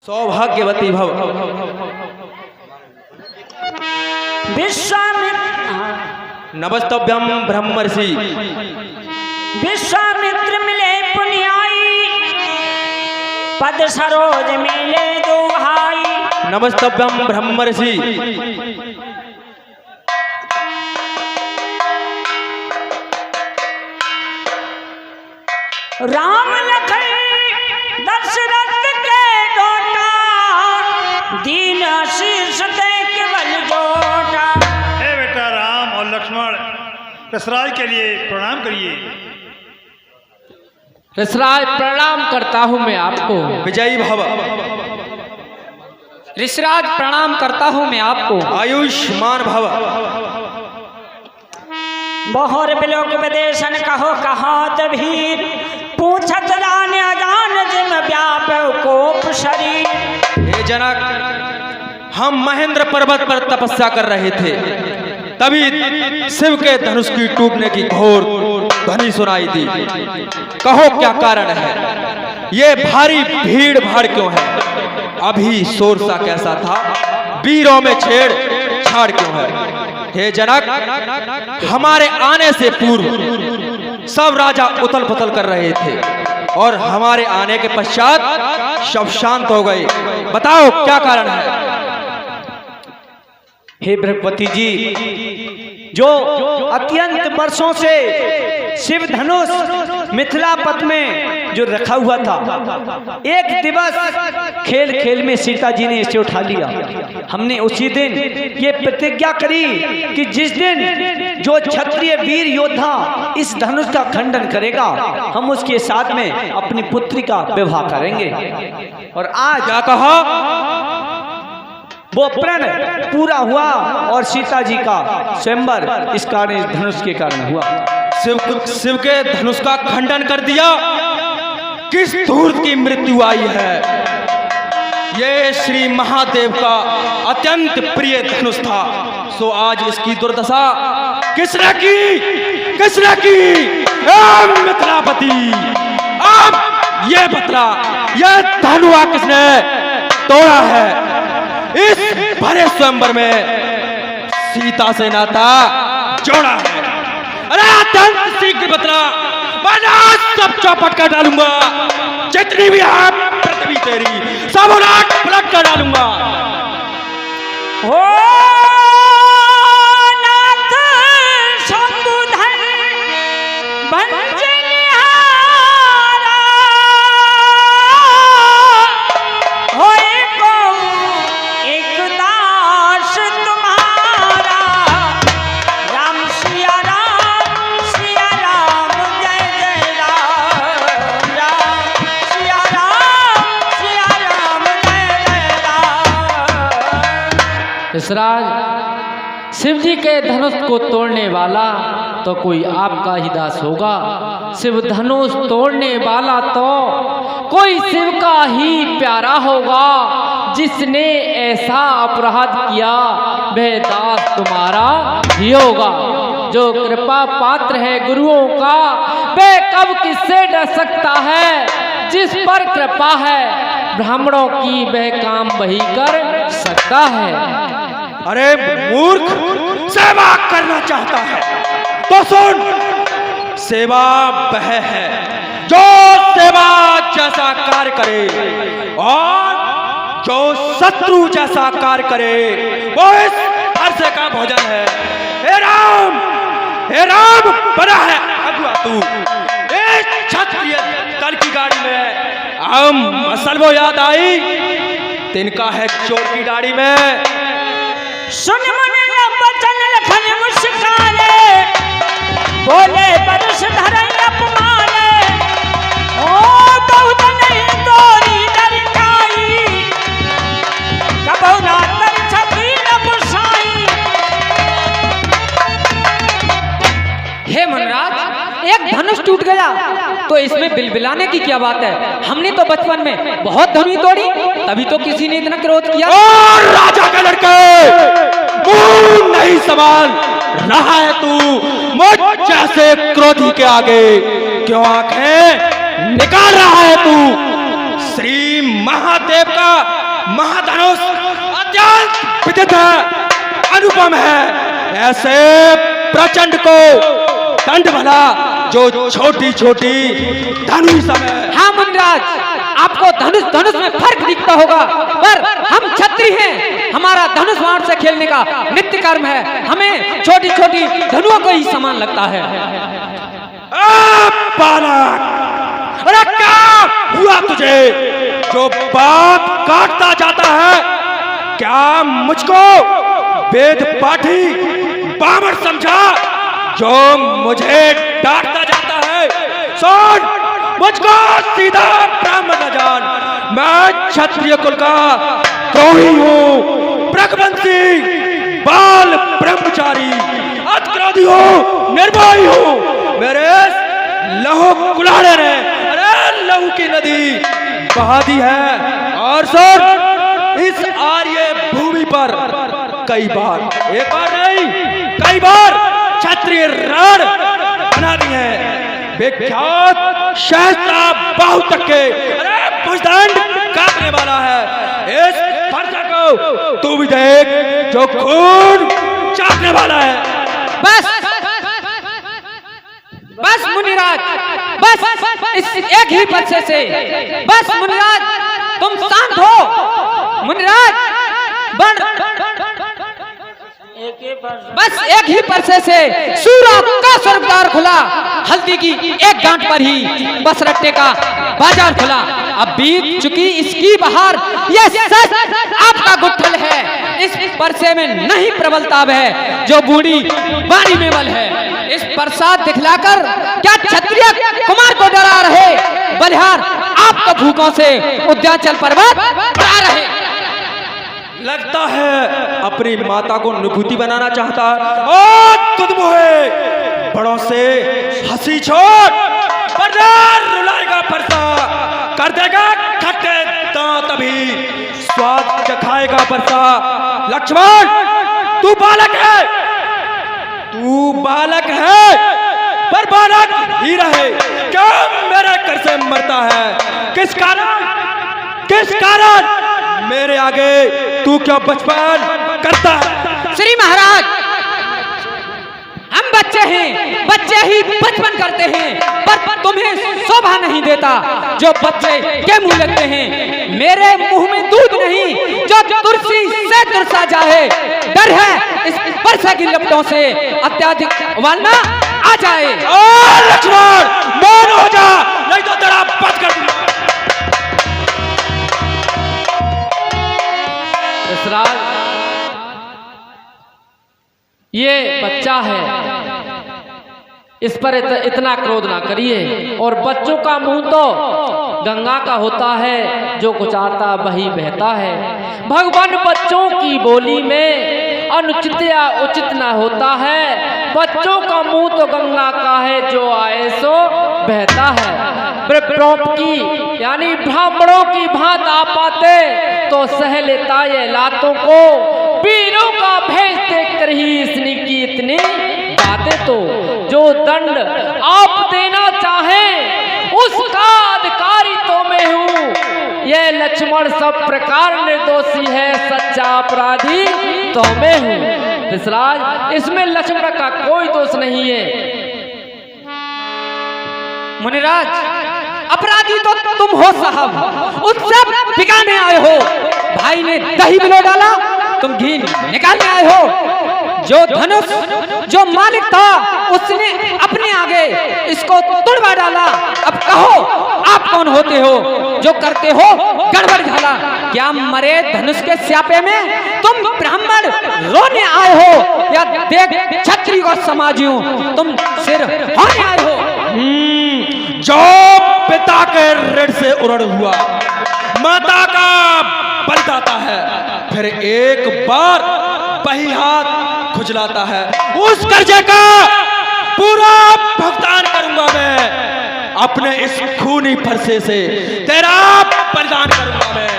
सौभाग्यवती भव। नमस्तभ्यम ब्रह्मर्षि। विश्वामित्र मिले पुण्याई, पद सरोज मिले दो भाई। नमस्तभ्यम ब्रह्मर्षि। राम लखन दशरथ के दोटा, दीन आशीष दे केवल जोटा। हे बेटा राम और लक्ष्मण, रसराज के लिए प्रणाम करिए। ऋषराज प्रणाम करता हूँ मैं आपको। विजयी भव। ऋषराज प्रणाम करता हूँ मैं आपको। आयुष्मान भव। बहुर बिलोक विदेशन कहो कहात भीर, पूछत जाने अजान जिम व्याप कोप शरीर। हे जनक, हम महेंद्र पर्वत पर तपस्या कर रहे थे, तभी शिव के धनुष की टूटने की घोर ध्वनि सुनाई दी। कहो क्या कारण है? ये भारी भीड़ भाड़ क्यों है? अभी शोर सा कैसा था? वीरों में छेड़ छाड़ क्यों है? हे जनक, हमारे आने से पूर्व सब राजा उथल पुथल कर रहे थे और हमारे आने के पश्चात सब शांत हो गए। बताओ क्या कारण है? हे बृहस्पति जी, जो अत्यंत वर्षों से शिव धनुष मिथिला पथ में जो रखा हुआ था, एक दिवस खेल खेल में सीता जी ने इसे उठा लिया। हमने उसी दिन ये प्रतिज्ञा करी कि जिस दिन जो क्षत्रिय वीर योद्धा इस धनुष का खंडन करेगा, हम उसके साथ में अपनी पुत्री का विवाह करेंगे। और आज क्या कहा? वो प्रण पूरा हुआ और सीता जी का स्वयंवर इस कारण, इस धनुष के कारण हुआ। शिव के धनुष का खंडन कर दिया। किस धूर्त की मृत्यु आई है? ये श्री महादेव का अत्यंत प्रिय धनुष था, सो आज इसकी दुर्दशा किसने की? किसने की? मिथिलापति, अब ये बतला, ये धनुआ किसने तोड़ा है? इस भरे स्वयंवर में सीता से नाता जोड़ा है। अरे अत्यंत शीघ्र बतला, मैं सब चौपट कर डालूंगा। जितनी भी है पृथ्वी तेरी, सब उलट पलट कर डालूंगा। हो नाथ शंभुधर बंजनिहारा, होए को एक दास तुम्हारा। राम सिया राम जय जय राम। राम सिया राम जय जय राम। ऋषराज, शिव जी के धनुष को तोड़ने वाला तो कोई आपका ही दास होगा। शिव धनुष तोड़ने वाला तो कोई शिव का ही प्यारा होगा। जिसने ऐसा अपराध किया वह दास तुम्हारा ही होगा। जो कृपा पात्र है गुरुओं का, वह कब किससे डर सकता है? जिस पर कृपा है ब्राह्मणों की, वह काम वही कर सकता है। अरे मूर्ख, सेवा करना चाहता है तो सुन, सेवा वह है जो सेवा जैसा कार्य करे, और जो शत्रु जैसा कार्य करे वो इस हर्ष का भोजन है। हे राम, बना है अगुआ तू। एक क्षत्रिय दल की गाड़ी में मसल वो याद आई, तिनका है चोर की दाढ़ी में। सुन मन बचन लखन मुस्काने, बोले बरस धरई अपमाने। ओ बहुत नहीं तोरी दरिकाई, कबो ना तर छकी न बुसाई। हे मनराज, एक धनुष टूट गया तो इसमें बिलबिलाने की क्या बात है? हमने तो बचपन में बहुत धनुष तोड़ी, तभी तो किसी ने इतना क्रोध किया। और राजा का लड़के, मुंह नहीं संभाल रहा है तू मुझ जैसे क्रोधी के आगे? क्यों आंखें निकाल रहा है तू? श्री महादेव का महाधनुष अत्यंत विदित है, अनुपम है। ऐसे प्रचंड को दंड भला जो छोटी छोटी धनुष है। हाँ मुनिराज, आपको धनुष धनुष में फर्क दिखता होगा, पर हम क्षत्रिय हैं, हमारा धनुष बाण से खेलने का नित्य कर्म है, हमें छोटी छोटी धनुओं को ही समान लगता है। बालक, अरे क्या हुआ तुझे जो बात काटता जाता है? क्या मुझको वेद पाठी बामण समझा जो मुझे डांटता जाता है? सुन, मुझको सीधा ब्राह्मण न जान, मैं क्षत्रिय कुल का द्रोही हूँ, प्रगवंशी, बाल ब्रह्मचारी, अतिक्रोधी हूँ, निर्भय हूँ। मेरे लहू कुल्हाड़े ने अरे लहू की नदी बहा दी है। और सुन, इस आर्य भूमि पर कई बार, एक बार नहीं कई बार क्षत्रिय रण बना दी है। विख्यात सहस्त्र बाहु तक के अरे भुजदंड काटने वाला है। इस फरसा को तू भी देख जो खून चाटने वाला है। बस बस मुनिराज, बस इस एक ही परसे से, बस मुनिराज तुम शांत हो। मुनिराज बस एक ही परसे से सूरा का स्वर्गद्वार खुला, हल्दी की एक गांठ पर ही बसरट्टे का बाजार खुला। अब बीत चुकी इसकी बहार, यह सच आपका गुत्थल है। इस परसे में नहीं प्रबलताब है जो बूढ़ी बारी में बल है। इस प्रसाद दिखलाकर क्या क्षत्रिय कुमार को डरा रहे? बलिहार आपको भूखों से उद्याचल पर्वत डरा रहे। लगता है अपनी माता को नुभूति बनाना चाहता है। ओ तुदमुहे, बड़ों से हंसी छोड़, वरना रुलाएगा फरसा, कर देगा खट्टे दांत, अभी स्वाद चखाएगा फरसा। लक्ष्मण, तू बालक है, तू बालक है, पर बालक ही रहे। क्या मेरे कर से मरता है? किस कारण मेरे आगे तू क्या बचपन करता है? श्री महाराज, हम बच्चे हैं, बच्चे ही बचपन करते हैं, पर तुम्हें शोभा नहीं देता जो बच्चे के मुंह लगते हैं। मेरे मुंह में दूध नहीं जो तुलसी से तुरसा जाए। डर है इस वर्षा की लपटों से अत्याधिक उबालना आ जाए। ओ लक्ष्मण, मौन हो जा, नहीं तो तेरा बच कर दूंगा। ये बच्चा है, इस पर इतना क्रोध ना करिए। और बच्चों का मुंह तो गंगा का होता है, जो गुजारता वही बहता है। भगवान बच्चों की बोली में अनुचित या उचित ना होता है। बच्चों का मुंह तो गंगा का है, जो आए सो बहता है। की यानी ब्राह्मणों की भांत आ पाते तो सह लेता ये लातों को। वीरों का भेष देख कर ही इसने की इतनी बातें, तो जो दंड आप देना चाहें उसका अधिकारी तो मैं हूँ। ये लक्ष्मण सब प्रकार निर्दोषी है, सच्चा अपराधी तो मैं हूँ। विसराज, इसमें लक्ष्मण का कोई दोष नहीं है। मुनिराज, अपराधी तो तुम हो साहब, उससे बिगाने आए हो। भाई ने दही बिलो डाला, तुम घी निकालने आए हो। जो धनुष जो मालिक था उसने अपने आगे इसको तुड़वा डाला। अब कहो आप कौन होते हो जो करते हो गड़बड़ झाला? क्या मरे धनुष के स्यापे में तुम ब्राह्मण रोने आए हो, या देख क्षत्रिय और समाजियों तुम सिर होने आए हो? जो पिता के ऋण से उरण हुआ माता का बलिदाता है, फिर एक बार वही हाथ खुजलाता है। उस कर्जे का पूरा भुगतान करूंगा मैं, अपने इस खूनी फरसे से तेरा बलिदान करूंगा मैं।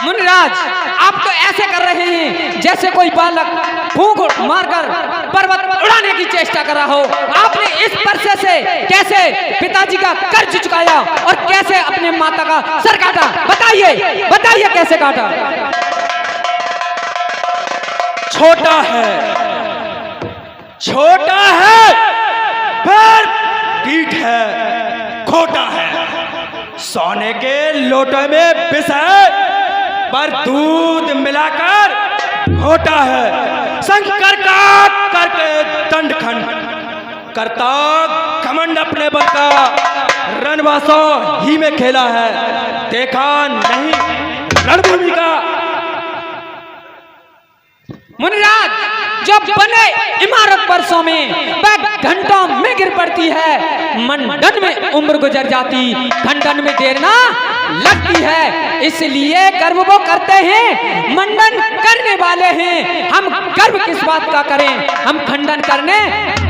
मुनिराज, मुनिराज, आप तो ऐसे कर रहे हैं जैसे कोई बालक फूंक मारकर पर्वत उड़ाने की चेष्टा कर रहा हो। आपने इस परसे से कैसे पिताजी का कर्ज चुकाया और कैसे अपने माता का सर काटा? बताइए, बताइए कैसे काटा? छोटा है, छोटा है, फिर पीठ है, खोटा है। सोने के लोटे में विष है, पर दूध मिलाकर घोटा है। शंकर का करके दंडखंड करता घमंड अपने बल का, रणवासों ही में खेला है, देखा नहीं रणभूमि का। मुनिराज, जब बने इमारत वर्षों में वह घंटों में गिर पड़ती है, मंडन में उम्र गुजर जाती, खंडन में देर ना लगती है। इसलिए गर्व वो करते हैं, मंडन करने वाले हैं। हम गर्व किस बात का करें, हम खंडन करने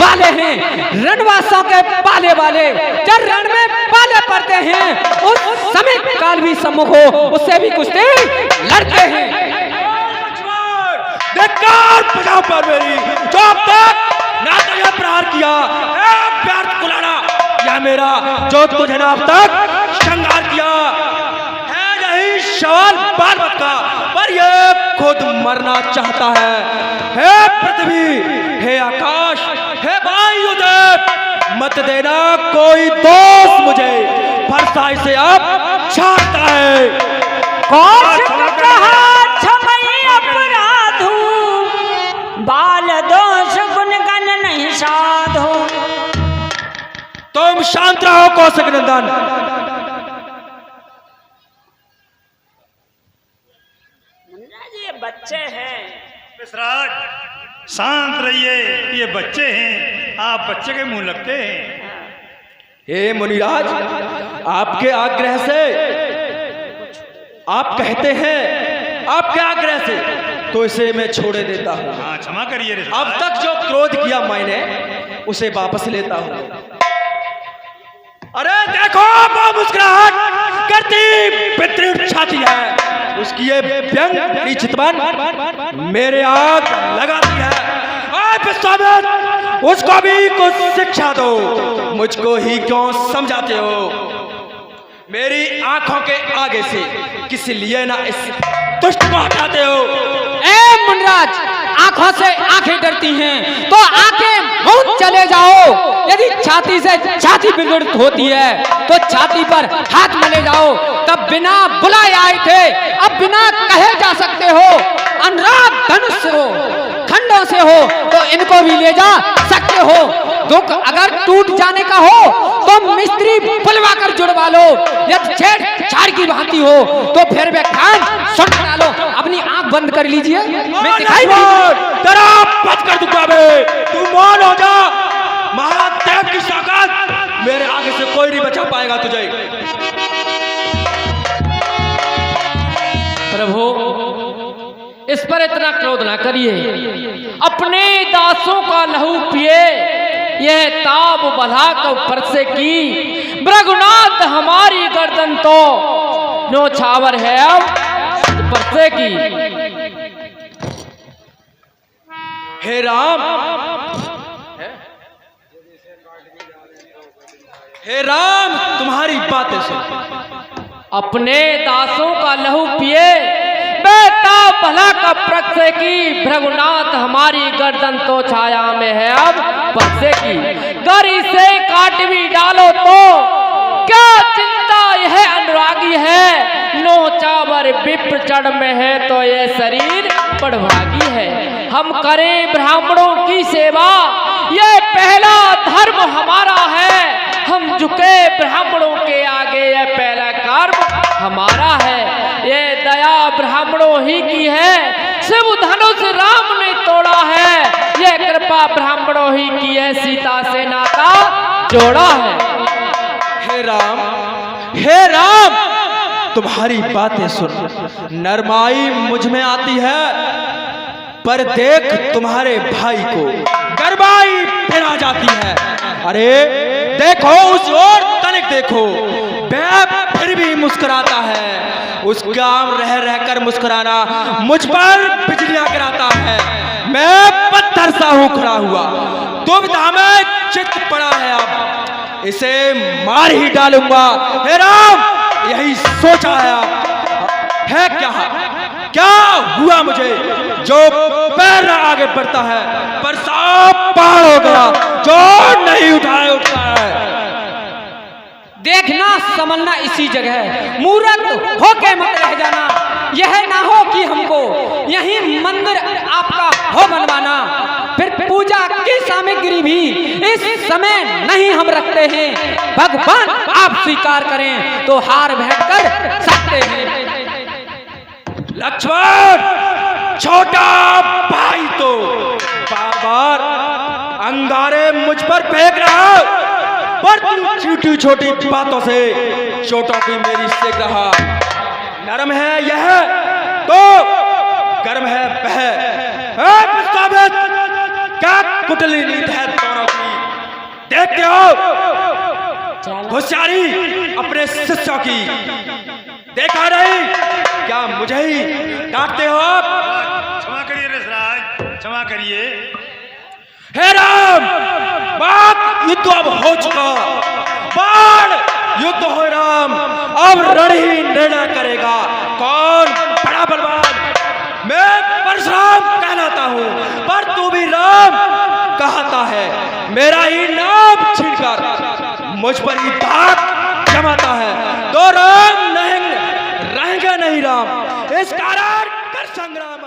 वाले हैं। रणवासों के पाले वाले जब रण में पाले पड़ते हैं, उस समय काल भी सम्मुख हो, उससे भी कुश्ती लड़ते हैं। धिक्कार बजाओ पर मेरी, जो अब तक ना तुझे प्रहार किया, व्यर्थ कुलाड़ा या मेरा, जो तुझे ना अब तक श्रृंगार किया है। यही सवाल बार बार का, पर ये खुद मरना चाहता है। हे पृथ्वी, हे आकाश, हे वायुदेव, मत देना कोई दोष मुझे, फरसाई से अब छाता है। कौन कहा अपराधू, बाल दोष गुणगन नहीं साधो। तुम शांत रहो कौशिक नंदन। ये बच्चे हैं। विसराज, शांत रहिए, ये बच्चे हैं, आप बच्चे के मुंह लगते हैं। हे मुनिराज, आपके आग्रह से, आप कहते हैं आपके आग्रह से, तो इसे मैं छोड़े देता हूँ। हाँ, क्षमा करिए रे। अब तक जो क्रोध किया मैंने, उसे वापस लेता हूँ। अरे देखो, वो मुस्कुराहट करती पितृ छाती है, उसकी ये व्यंग चितवन मेरे आग लगाती है। विश्वामित्र, उसको भी कुछ शिक्षा दो, मुझको ही क्यों समझाते हो? मेरी आंखों के आगे से किस लिए ना इस दुष्ट को हटाते हो? ए मुनिराज, आंखों से आंखें डरती हैं तो आंखें मुंह चले जाओ। यदि छाती से छाती विकृत होती है तो छाती पर हाथ मले जाओ। तब बिना बुलाए आए थे, अब बिना कहे जा सकते हो। अनुराग धनुष से हो, खंडों से हो, तो इनको भी ले जा सकते हो। दुख अगर टूट जाने का हो तो मिस्त्री बुलवा कर जुड़वा लो। यदि छेड़छाड़ की भांति हो तो फिर वे कान सुन डालो। अपनी आंख बंद कर लीजिए, मैं दिखाई तेरा पच कर दूंगा मैं। तू मौन हो जा, महादेव की ताकत मेरे आगे से कोई नहीं बचा पाएगा तुझे। प्रभु, इस पर इतना क्रोध ना करिए। अपने दासों का लहू पिए, यह ताब भला को परसे की। भृगुनाथ हमारी गर्दन तो न्योछावर है अब परसे की। हे राम, हे राम, तुम्हारी बातें सुन। अपने दासों का लहू पिए, बेटा भला का प्रक्षे की। भृगुनाथ हमारी गर्दन तो छाया में है अब परसे की। गरी से काट भी डालो तो क्या चिंता, यह अनुरागी है। नो चावर विप्र चढ़ में है तो यह शरीर बड़भागी है। हम करें ब्राह्मणों की सेवा, यह पहला धर्म हमारा है। हम झुके ब्राह्मणों के आगे, यह पहला कर्म हमारा है। ये दया ब्राह्मणों ही की है, शिव धनुष राम ने तोड़ा है। यह कृपा ब्राह्मणों ही की है, सीता से नाता जोड़ा है। हे राम, हे राम, तुम्हारी बातें सुन नरमाई मुझ में आती है, पर देख तुम्हारे भाई को गरबाई फिर आ जाती है। अरे देखो उस ओर, तनिक देखो, वह फिर भी मुस्कुराता है। उसका रह रहकर मुस्कुराना मुझ पर बिजलियां गिराता है। मैं पत्थर सा हूं खड़ा हुआ, दुविधा में चित्त पड़ा है। अब इसे मार ही डालूंगा। हे राम, यही सोचा है। है क्या हुआ मुझे जो पैर आगे बढ़ता है पर सांप पार हो गया जो नहीं उठता है। देखना समझना इसी जगह, मूर्ख होके मत रह जाना। यह ना हो कि हमको यही मंदिर आपका हो बनवाना। फिर पूजा की सामग्री भी इस समय नहीं हम रखते हैं। भगवान आप स्वीकार करें तो हार भेंट कर सकते हैं। लक्ष्मण, छोटा भाई तो बार बार अंगारे मुझ पर फेंक रहा, पर तू छोटी छोटी बातों से चोटों की मेरी सेक रहा। नरम है यह तो गर्म है वह। क्या कुटली नीत है दोनों की, देखते हो होशियारी अपने शिष्यों की। देखा नहीं क्या मुझे ही डांटते हो? क्षमा करिए रसराज, क्षमा करिए। हे राम, बात युद्ध अब हो चुका, बाण युद्ध हो राम। अब रण ही निर्णय करेगा कौन बड़ा बलवान। मैं परशुराम कहलाता हूँ पर तू भी राम कहता है। मेरा ही नाम छीनकर मुझ पर ही दाग जमाता है। तो राम नहीं रहेंगे नहीं राम, इस कारण कर संग्राम।